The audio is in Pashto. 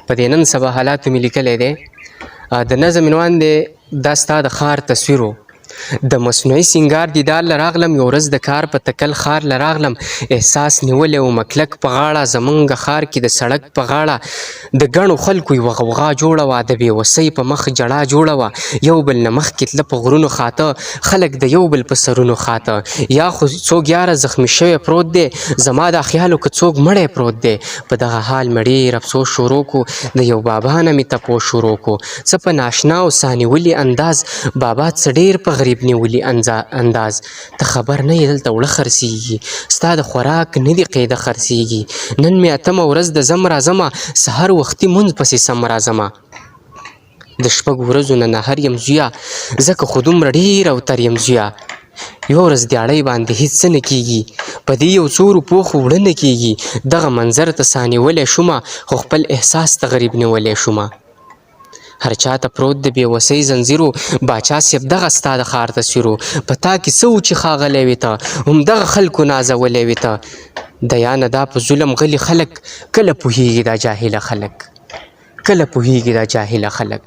په دې نن سبا حالاتو مې لیکلی دی. د نظم عنوان دی دا ستا د ښار تصویر و. د مصنوعي سینګار دیدار له راغلم، یو ورځ د کار په تکل ښار له راغلم. احساس نیولی و مکلک په غاړه، زمونږ ښار کې د سړک په غاړه د ګڼو خلکو یوه غوغا جوړه وه، د بېوسۍ په مخ جړا جوړه وه. یو بل نه مخکې تله په غرونو خاته، خلک د یو بل په سرونو خاته. یا خو څوک یاره زخمي شوی پروت دی، زما دا خیال و که څوک مړی پروت دی. په دغه حال مې ډېر افسوس شروع کو، د یو بابا نه مې تپوس شروع کو. څه په ناشنا او سا نیولي انداز، بابا څه ډېر په غریب نیولي انداز. ته خبر نه یې دلته وړه خرڅېږي، ستا د خوراک نه دي قیده خرڅېږي. نن مې اتمه ورځ د ځم راځمه، سحر وختي مونځ پسې سم راځمه. د شپږو ورځو نه نهر یم زویه، ځکه خو دومره ډېر اوتر یم زویه. یوه ورځ دیاړۍ باندې هېڅ څه نه کېږي، په دې یو څو روپو خو وړه نه کېږي. دغه منظر ته سا نیولی شومه، خو خپل احساس ته غریب نیولی شومه. هر چاته پروت د بېوسۍ زنځیرو، باچا صاحب دغه ستا د ښار تصویرو. په تا کې څه و چې ښاغلی وې ته، همدغه خلکو نازولی وې ته. د یا نه دا په ظلم غلي خلک، کله پوهېږي دا جاهله خلک، کله پوهېږي دا جاهله خلک.